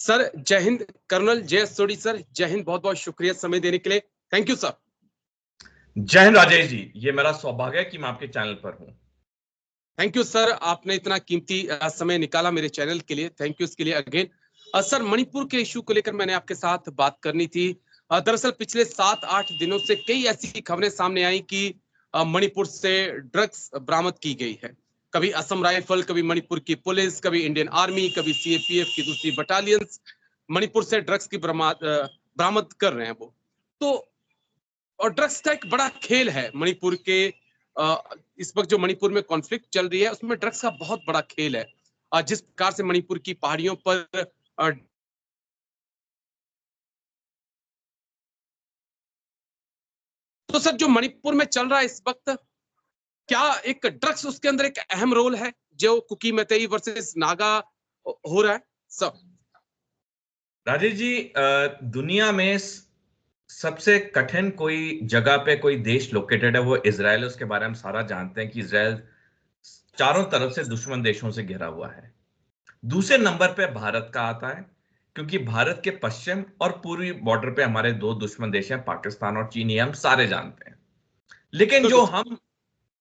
Sir जय Hind. Colonel Jayesh सोडी sir, जय हिंद। बहुत बहुत शुक्रिया समय देने के लिए। Thank you sir. जय हिंद राजेश जी, ये मेरा सौभाग्य है कि मैं आपके चैनल पर हूं। थैंक यू सर, आपने इतना कीमती समय निकाला मेरे चैनल के लिए। थैंक यू इसके लिए अगेन। सर, मणिपुर के इशू को लेकर मैंने आपके साथ बात करनी थी। दरअसल पिछले 7-8 दिनों से कई ऐसी खबरें सामने आई कि मणिपुर से ड्रग्स बरामद की गई है। कभी असम राइफल, कभी मणिपुर की पुलिस, कभी इंडियन आर्मी, कभी सीएपीएफ की दूसरी बटालियंस मणिपुर से ड्रग्स की बरामद कर रहे हैं वो तो। और ड्रग्स का एक बड़ा खेल है मणिपुर के। इस वक्त जो मणिपुर में कॉन्फ्लिक्ट चल रही है उसमें ड्रग्स का बहुत बड़ा खेल है। जिस प्रकार से मणिपुर की पहाड़ियों पर तो सर जो मणिपुर में चल रहा है इस वक्त, क्या एक ड्रग्स उसके अंदर एक अहम रोल है जो कुकी मैतेई वर्सेस नागा हो रहा है सब? राजेश जी, दुनिया में सबसे कठिन कोई जगह पे कोई देश लोकेटेड है वो इजराइल। उसके बारे में सारा जानते हैं कि इजराइल चारों तरफ से दुश्मन देशों से घिरा हुआ है। दूसरे नंबर पे भारत का आता है, क्योंकि भारत के पश्चिम और पूर्वी बॉर्डर पे हमारे दो दुश्मन देश हैं, पाकिस्तान और चीन। ये हम सारे जानते हैं। लेकिन जो हम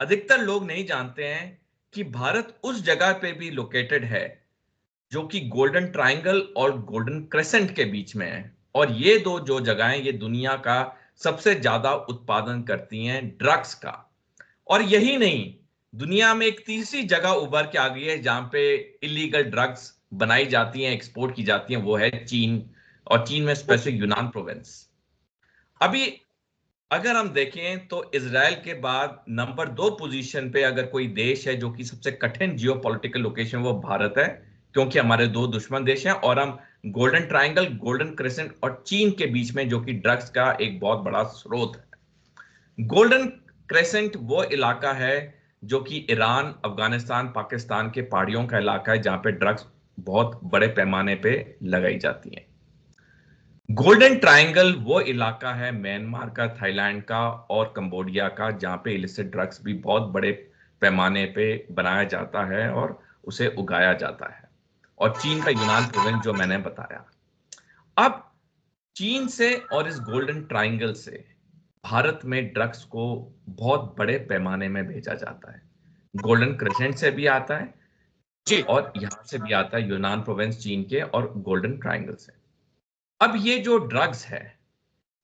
अधिकतर लोग नहीं जानते हैं कि भारत उस जगह पे भी लोकेटेड है जो कि गोल्डन ट्रायंगल और गोल्डन क्रेसेंट के बीच में है। और ये दो जो जगहें ये दुनिया का सबसे ज्यादा उत्पादन करती हैं ड्रग्स का। और यही नहीं, दुनिया में एक तीसरी जगह उभर के आ गई है जहां पे इलीगल ड्रग्स बनाई जाती हैं, एक्सपोर्ट की जाती हैं, वो है चीन। और चीन में स्पेसिफिक यूनान प्रोविंस। अभी अगर हम देखें तो इजराइल के बाद नंबर 2 पोजीशन पे अगर कोई देश है जो कि सबसे कठिन जियोपॉलिटिकल लोकेशन, वो भारत है, क्योंकि हमारे दो दुश्मन देश हैं और हम गोल्डन ट्रायंगल, गोल्डन क्रेसेंट और चीन के बीच में, जो कि ड्रग्स का एक बहुत बड़ा स्रोत है। गोल्डन क्रेसेंट वो इलाका है जो कि ईरान, अफगानिस्तान, पाकिस्तान के पहाड़ियों का इलाका है जहां पे ड्रग्स बहुत बड़े पैमाने पे लगाई जाती हैं। गोल्डन ट्रायंगल वो इलाका है म्यांमार का, थाईलैंड का और कंबोडिया का, जहां पे इलिसिट ड्रग्स भी बहुत बड़े पैमाने पे बनाया जाता है और उसे उगाया जाता है। और चीन का यूनान प्रोविंस जो मैंने बताया। अब चीन से और इस गोल्डन ट्रायंगल से भारत में ड्रग्स को बहुत बड़े पैमाने में भेजा जाता है। गोल्डन क्रेसेंट से भी आता है जी। और यहां से भी आता है, यूनान प्रोविंस चीन के और गोल्डन ट्रायंगल से। अब ये जो ड्रग्स है,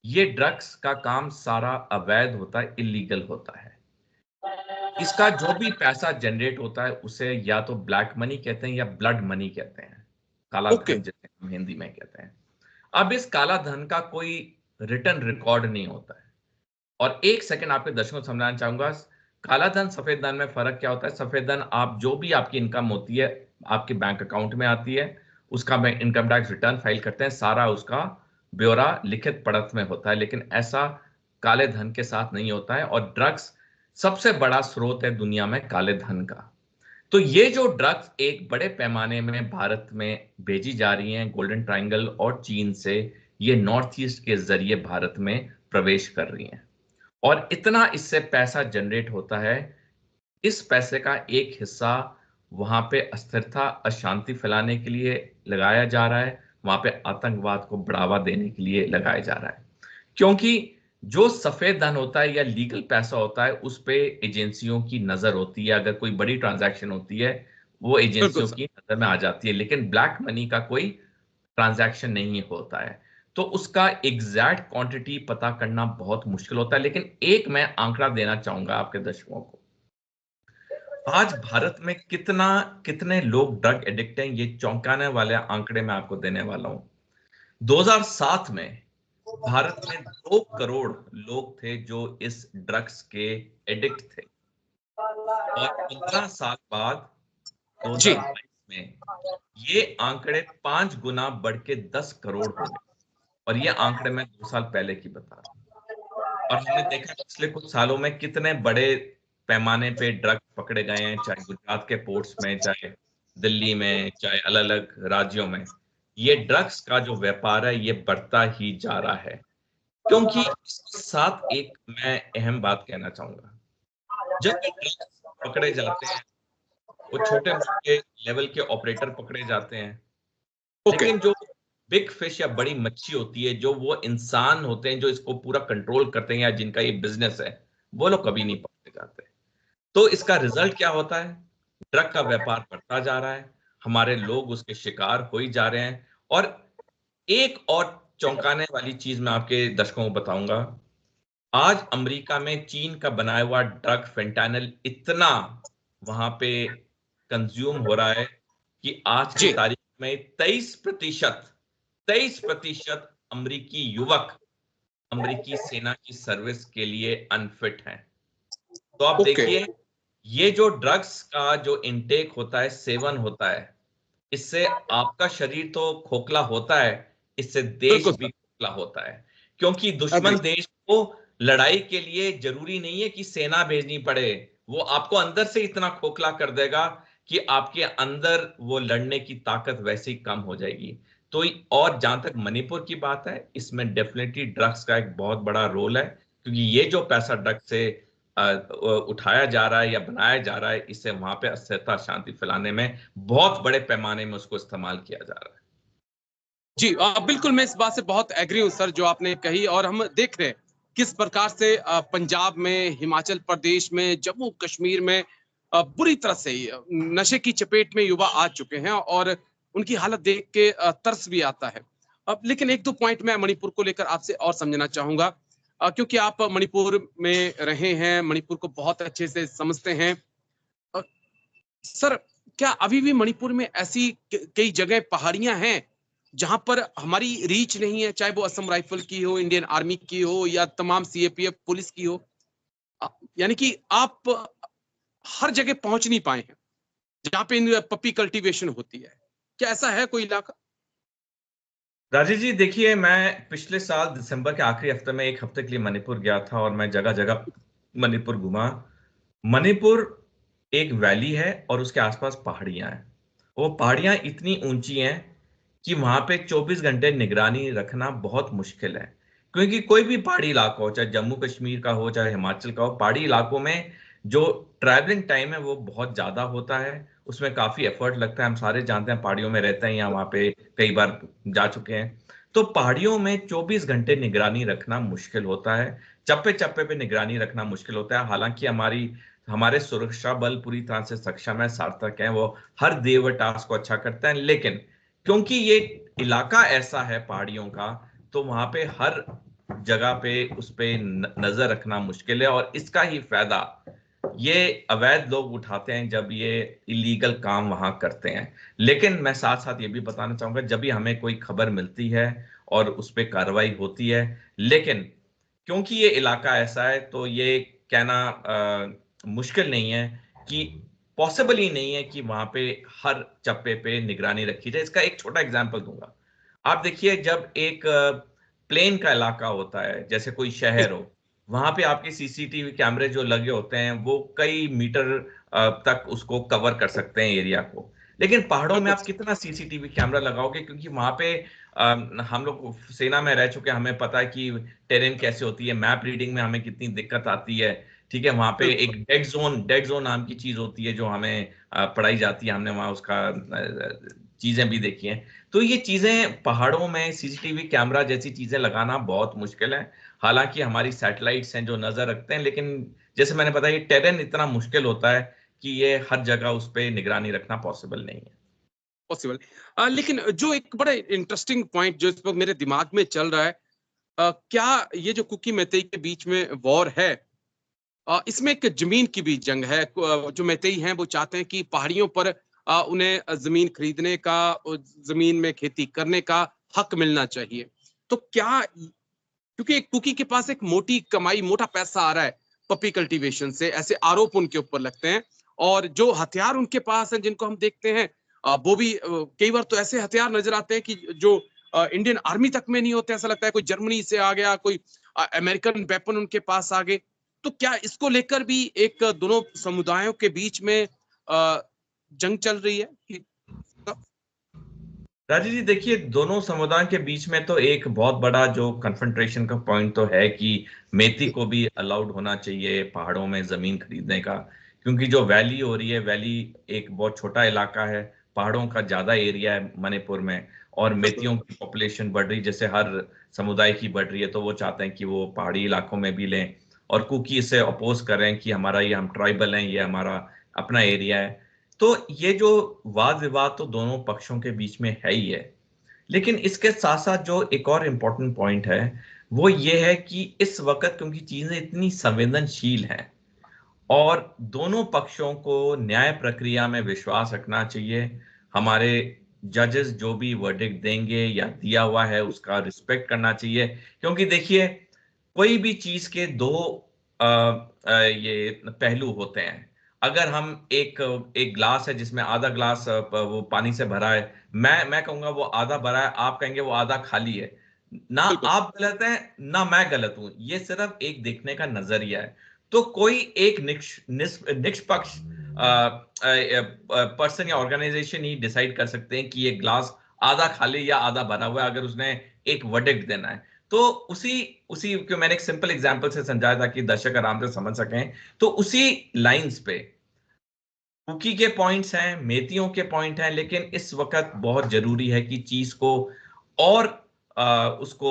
ये ड्रग्स का काम सारा अवैध होता है, इलीगल होता है। इसका जो भी पैसा जनरेट होता है उसे या तो ब्लैक मनी कहते हैं या ब्लड मनी कहते हैं, काला धन जिसे हम हिंदी में कहते हैं। अब इस काला धन का कोई रिटर्न रिकॉर्ड नहीं होता है। और एक सेकंड आपके दर्शकों को समझाना चाहूंगा, काला धन सफेद धन में फर्क क्या होता है। सफेद धन आप जो भी आपकी इनकम होती है आपके बैंक अकाउंट में आती है, उसका इनकम टैक्स रिटर्न फाइल करते हैं, सारा उसका ब्यौरा लिखित पढ़त में होता है। लेकिन ऐसा काले धन के साथ नहीं होता है। और ड्रग्स सबसे बड़ा स्रोत है दुनिया में काले धन का। तो ये जो ड्रग्स एक बड़े पैमाने में भारत में भेजी जा रही हैं गोल्डन ट्रायंगल और चीन से, ये नॉर्थ ईस्ट के जरिए भारत में प्रवेश कर रही हैं। और इतना इससे पैसा जनरेट होता है, इस पैसे का एक हिस्सा वहां पे अस्थिरता, अशांति फैलाने के लिए लगाया जा रहा है, वहां पे आतंकवाद को बढ़ावा देने के लिए लगाया जा रहा है। क्योंकि जो सफेद धन होता है या लीगल पैसा होता है उस पे एजेंसियों की नजर होती है। अगर कोई बड़ी ट्रांजैक्शन होती है वो एजेंसियों की नजर में आ जाती है। लेकिन ब्लैक मनी का कोई ट्रांजैक्शन नहीं होता है, तो उसका एग्जैक्ट क्वांटिटी पता करना बहुत मुश्किल होता है। लेकिन एक मैं आंकड़ा देना चाहूंगा आपके दर्शकों को। आज भारत में कितने लोग ड्रग एडिक्ट हैं, ये चौंकाने वाले आंकड़े मैं आपको देने वाला हूं। 2007 में भारत में 2 करोड़ लोग थे जो इस ड्रग्स के एडिक्ट थे। और 15 साल बाद 2022 में ये आंकड़े 5 गुना बढ़ के 10 करोड़ हो गए। और ये आंकड़े मैं 2 साल पहले की बता रहा हूं। और हमने देखा पिछले कुछ सालों में कितने बड़े पैमाने पे ड्रग्स पकड़े गए हैं, चाहे गुजरात के पोर्ट्स में, चाहे दिल्ली में, चाहे अलग अलग राज्यों में। ये ड्रग्स का जो व्यापार है ये बढ़ता ही जा रहा है। क्योंकि इसके साथ एक मैं अहम बात कहना चाहूंगा, जब ये ड्रग्स पकड़े जाते हैं वो छोटे मोटे लेवल के ऑपरेटर पकड़े जाते हैं। लेकिन जो बिग फिश या बड़ी मच्छी होती है, जो वो इंसान होते हैं जो इसको पूरा कंट्रोल करते हैं या जिनका ये बिजनेस है, वो लोग कभी नहीं पकड़े जाते। तो इसका रिजल्ट क्या होता है? ड्रग का व्यापार बढ़ता जा रहा है, हमारे लोग उसके शिकार हो ही जा रहे हैं। और एक और चौंकाने वाली चीज मैं आपके दर्शकों को बताऊंगा। आज अमेरिका में चीन का बनाया हुआ ड्रग फेंटानिल इतना वहां पे कंज्यूम हो रहा है कि आज की जी। तारीख में 23% अमेरिकी युवक अमेरिकी सेना की सर्विस के लिए अनफिट हैं। तो आप ओके। देखिए, ये जो ड्रग्स का जो इनटेक होता है, सेवन होता है, इससे आपका शरीर तो खोखला होता है, इससे देश बिल्कुल भी सर। खोखला होता है। क्योंकि एग्री। दुश्मन देश को लड़ाई के लिए जरूरी नहीं है कि सेना भेजनी पड़े, वो आपको अंदर से इतना खोखला कर देगा कि आपके अंदर वो लड़ने की ताकत वैसे ही कम हो जाएगी। तो और जहां तक मणिपुर की बात है, इसमें डेफिनेटली ड्रग्स का एक बहुत बड़ा रोल है, क्योंकि ये जो पैसा ड्रग्स से उठाया जा रहा है या बनाया जा रहा है, इससे वहां पे अस्थिरता शांति फैलाने में बहुत बड़े पैमाने में उसको इस्तेमाल किया जा रहा है। जी, बिल्कुल मैं इस बात से बहुत एग्री हूँ सर जो आपने कही, और हम देख रहे हैं किस प्रकार से पंजाब में, हिमाचल प्रदेश में, जम्मू कश्मीर में बुरी तरह से नशे की चपेट में युवा आ चुके हैं, और उनकी हालत देख के तरस भी आता है। अब लेकिन एक दो पॉइंट मैं मणिपुर को लेकर आपसे और समझना चाहूंगा, क्योंकि आप मणिपुर में रहे हैं, मणिपुर को बहुत अच्छे से समझते हैं। अ, सर, क्या अभी भी मणिपुर में ऐसी कई जगह पहाड़ियां हैं जहां पर हमारी रीच नहीं है, चाहे वो असम राइफल की हो, इंडियन आर्मी की हो, या तमाम सीएपीएफ पुलिस की हो? अ, यानी कि आप हर जगह पहुंच नहीं पाए हैं जहां पे इन पपी कल्टीवेशन होती है। क्या ऐसा है कोई इलाका? राजीव जी, देखिए, मैं पिछले साल दिसंबर के आखिरी हफ्ते में एक हफ्ते के लिए मणिपुर गया था और मैं जगह जगह मणिपुर घुमा। मणिपुर एक वैली है और उसके आसपास पहाड़ियां हैं। वो पहाड़ियां इतनी ऊंची हैं कि वहां पे 24 घंटे निगरानी रखना बहुत मुश्किल है। क्योंकि कोई भी पहाड़ी इलाका हो, चाहे जम्मू कश्मीर का हो, चाहे हिमाचल का हो, पहाड़ी इलाकों में जो ट्रैवलिंग टाइम है वो बहुत ज्यादा होता है, उसमें काफी एफर्ट लगता है। हम सारे जानते हैं, पहाड़ियों में रहते हैं या वहां पे कई बार जा चुके हैं। तो पहाड़ियों में 24 घंटे निगरानी रखना मुश्किल होता है, चप्पे चप्पे पे निगरानी रखना मुश्किल होता है। हालांकि हमारे सुरक्षा बल पूरी तरह से सक्षम है, सार्थक है, वो हर देव टास्क को अच्छा करते हैं। लेकिन क्योंकि ये इलाका ऐसा है पहाड़ियों का, तो वहां पे हर जगह पे उस पे नजर रखना मुश्किल है। और इसका ही फायदा ये अवैध लोग उठाते हैं जब ये इलीगल काम वहां करते हैं। लेकिन मैं साथ साथ ये भी बताना चाहूंगा, जब भी हमें कोई खबर मिलती है और उस पर कार्रवाई होती है, लेकिन क्योंकि ये इलाका ऐसा है, तो ये कहना मुश्किल नहीं है कि पॉसिबल ही नहीं है कि वहां पे हर चप्पे पे निगरानी रखी जाए। इसका एक छोटा एग्जांपल दूंगा। आप देखिए, जब एक प्लेन का इलाका होता है, जैसे कोई शहर हो, वहां पे आपके सीसीटीवी कैमरे जो लगे होते हैं वो कई मीटर तक उसको कवर कर सकते हैं एरिया को। लेकिन पहाड़ों में बिल्कुल। आप कितना सीसीटीवी कैमरा लगाओगे? क्योंकि वहां पे हम लोग सेना में रह चुके हैं, हमें पता है कि टेरेन कैसे होती है, मैप रीडिंग में हमें कितनी दिक्कत आती है। ठीक है, वहां पे एक बिल्कुल। डेड जोन नाम की चीज होती है जो हमें पढ़ाई जाती है, हमने वहां उसका चीजें भी देखी हैं। तो ये चीजें पहाड़ों में सीसीटीवी कैमरा जैसी चीजें लगाना बहुत मुश्किल है। हालांकि हमारी सैटेलाइट्स हैं जो नजर रखते हैं, लेकिन जैसे मैंने बताया, ये टेरेन इतना मुश्किल होता है कि ये हर जगह उस पर निगरानी रखना पॉसिबल नहीं है। पॉसिबल। लेकिन जो एक बड़ा इंटरेस्टिंग पॉइंट जो इस वक्त मेरे दिमाग में चल रहा है, क्या ये जो कुकी मैतेई के बीच में वॉर है, इसमें एक जमीन की भी जंग है? जो मैतेई हैं वो चाहते हैं कि पहाड़ियों पर उन्हें जमीन खरीदने का, जमीन में खेती करने का हक मिलना चाहिए। तो क्या, क्योंकि एक कुकी के पास एक मोटी कमाई, मोटा पैसा आ रहा है पपी कल्टीवेशन से, ऐसे आरोप उनके ऊपर लगते हैं, और जो हथियार उनके पास हैं जिनको हम देखते हैं, वो भी कई बार तो ऐसे हथियार नजर आते हैं कि जो इंडियन आर्मी तक में नहीं होते। ऐसा लगता है कोई जर्मनी से आ गया, कोई अमेरिकन वेपन उनके पास आ गए। तो क्या इसको लेकर भी एक दोनों समुदायों के बीच में जंग चल रही है कि? राजीव जी, देखिए, दोनों समुदायों के बीच में तो एक बहुत बड़ा जो कन्फ्रंट्रेशन का पॉइंट तो है कि मेती को भी अलाउड होना चाहिए पहाड़ों में जमीन खरीदने का। क्योंकि जो वैली हो रही है, वैली एक बहुत छोटा इलाका है, पहाड़ों का ज्यादा एरिया है मणिपुर में। और मेतियों की पॉपुलेशन बढ़ रही, जैसे हर समुदाय की बढ़ रही है, तो वो चाहते हैं कि वो पहाड़ी इलाकों में भी लें, और कुकी इसे अपोज कर रहे हैं कि हमारा ये, हम ट्राइबल हैं, ये हमारा अपना एरिया है। तो ये जो वाद विवाद तो दोनों पक्षों के बीच में है ही है, लेकिन इसके साथ साथ जो एक और इम्पोर्टेंट पॉइंट है वो ये है कि इस वक्त क्योंकि चीजें इतनी संवेदनशील हैं और दोनों पक्षों को न्याय प्रक्रिया में विश्वास रखना चाहिए, हमारे जजेस जो भी वर्डिक्ट देंगे या दिया हुआ है उसका रिस्पेक्ट करना चाहिए। क्योंकि देखिए, कोई भी चीज के दो ये पहलू होते हैं। अगर हम एक एक ग्लास है जिसमें आधा ग्लास वो पानी से भरा है, मैं कहूंगा वो आधा भरा है, आप कहेंगे वो आधा खाली है। ना आप गलत हैं ना मैं गलत हूं, ये सिर्फ एक देखने का नजरिया है। तो कोई एक निष्पक्ष पर्सन या ऑर्गेनाइजेशन ही डिसाइड कर सकते हैं कि ये ग्लास आधा खाली या आधा भरा हुआ है, अगर उसने एक वर्डिक्ट देना है। तो उसी उसी को मैंने एक सिंपल एग्जांपल से समझाया ताकि दर्शक आराम से समझ सकें। तो उसी लाइंस पे कुकी के पॉइंट्स हैं, मेतियों के पॉइंट हैं, लेकिन इस वक्त बहुत जरूरी है कि चीज को और उसको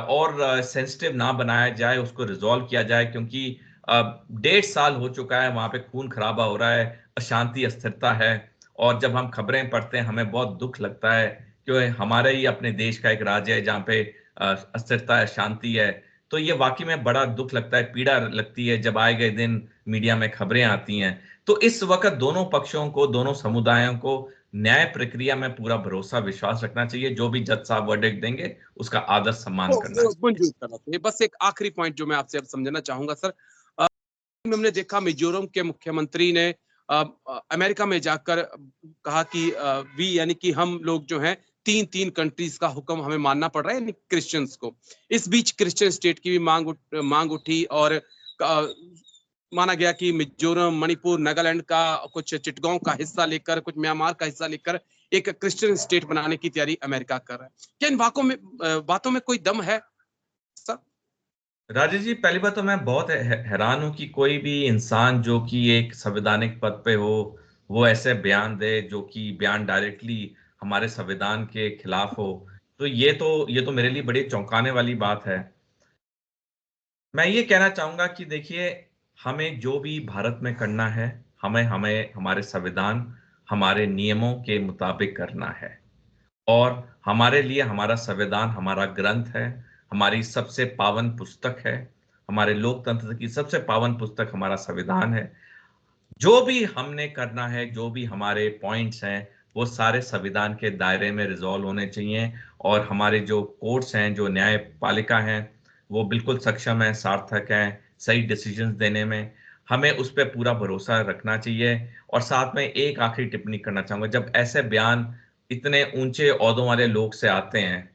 और सेंसिटिव ना बनाया जाए, उसको रिजॉल्व किया जाए। क्योंकि 1.5 साल हो चुका है, वहां पे खून खराबा हो रहा है, अशांति अस्थिरता है, और जब हम खबरें पढ़ते हैं हमें बहुत दुख लगता है कि हमारे ही अपने देश का एक राज्य है जहाँ पे अस्थिरता है, शांति है। तो ये वाकई में बड़ा दुख लगता है, पीड़ा लगती है जब आए गए दिन मीडिया में खबरें आती हैं। तो इस वक्त दोनों पक्षों को, दोनों समुदायों को न्याय प्रक्रिया में पूरा भरोसा विश्वास रखना चाहिए। जो भी जज साहब वर्डिक्ट देंगे उसका आदर सम्मान करना चाहिए। मंजूर करना चाहिए। बस एक आखिरी पॉइंट जो मैं आपसे अब समझना चाहूंगा सर, हमने देखा मिजोरम के मुख्यमंत्री ने अमेरिका में जाकर कहा कि वी यानी कि हम लोग जो हैं 3 कंट्रीज का हुक्म हमें मानना पड़ रहा है, यानी क्रिश्चियंस को। इस बीच क्रिश्चियन स्टेट की भी मांग उठी और माना गया कि मिजोरम, मणिपुर, नागालैंड का, कुछ चिटगांव का हिस्सा लेकर, कुछ म्यांमार का हिस्सा लेकर एक क्रिश्चियन स्टेट बनाने की तैयारी अमेरिका कर रहा है। क्या इन बातों में कोई दम है सर? राजेश जी, पहली बात तो मैं बहुत हैरान हूं कि कोई भी इंसान जो कि एक संवैधानिक पद पे हो वो ऐसे बयान दे जो कि बयान डायरेक्टली हमारे संविधान के खिलाफ हो। तो ये तो मेरे लिए बड़ी चौंकाने वाली बात है। मैं ये कहना चाहूंगा कि देखिए, हमें जो भी भारत में करना है, हमें हमें हमारे संविधान, हमारे नियमों के मुताबिक करना है। और हमारे लिए हमारा संविधान हमारा ग्रंथ है, हमारी सबसे पावन पुस्तक है, हमारे लोकतंत्र की सबसे पावन पुस्तक हमारा संविधान है। जो भी हमने करना है, जो भी हमारे पॉइंट्स हैं, वो सारे संविधान के दायरे में रिजॉल्व होने चाहिए। और हमारे जो कोर्ट्स हैं, जो न्यायपालिका हैं, वो बिल्कुल सक्षम है, सार्थक है सही डिसीजंस देने में। हमें उस पर पूरा भरोसा रखना चाहिए। और साथ में एक आखिरी टिप्पणी करना चाहूंगा, जब ऐसे बयान इतने ऊंचे ओहदों वाले लोग से आते हैं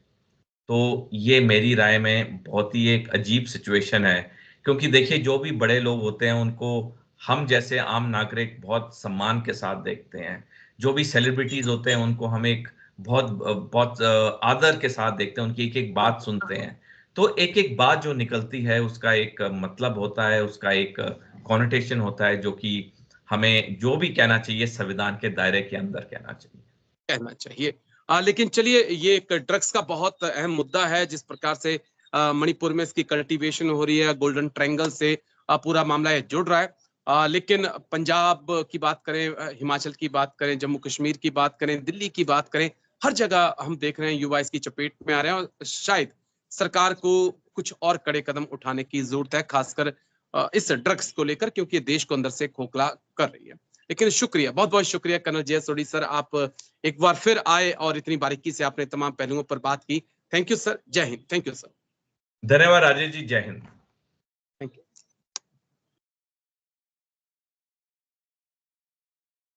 तो ये मेरी राय में बहुत ही एक अजीब सिचुएशन है। क्योंकि देखिए, जो भी बड़े लोग होते हैं उनको हम जैसे आम नागरिक बहुत सम्मान के साथ देखते हैं। जो भी सेलिब्रिटीज होते हैं उनको हम एक बहुत बहुत आदर के साथ देखते हैं, उनकी एक एक बात सुनते हैं। तो एक एक बात जो निकलती है उसका एक मतलब होता है, उसका एक कॉनोटेशन होता है, जो कि हमें जो भी कहना चाहिए संविधान के दायरे के अंदर कहना चाहिए। कहना चाहिए। लेकिन चलिए, ये एक ड्रग्स का बहुत अहम मुद्दा है, जिस प्रकार से मणिपुर में इसकी कल्टीवेशन हो रही है, गोल्डन ट्रायंगल से पूरा मामला ये जुड़ रहा है। लेकिन पंजाब की बात करें, हिमाचल की बात करें, जम्मू कश्मीर की बात करें, दिल्ली की बात करें, हर जगह हम देख रहे हैं युवा इसकी चपेट में आ रहे हैं, और शायद सरकार को कुछ और कड़े कदम उठाने की जरूरत है, खासकर इस ड्रग्स को लेकर, क्योंकि देश को अंदर से खोखला कर रही है। लेकिन शुक्रिया, बहुत बहुत शुक्रिया colonel J S Sodhi sir, आप एक बार फिर आए और इतनी बारीकी से आपने तमाम पहलुओं पर बात की। थैंक यू सर, जय हिंद। Thank you sir. धन्यवाद राजेश जी, जय हिंद।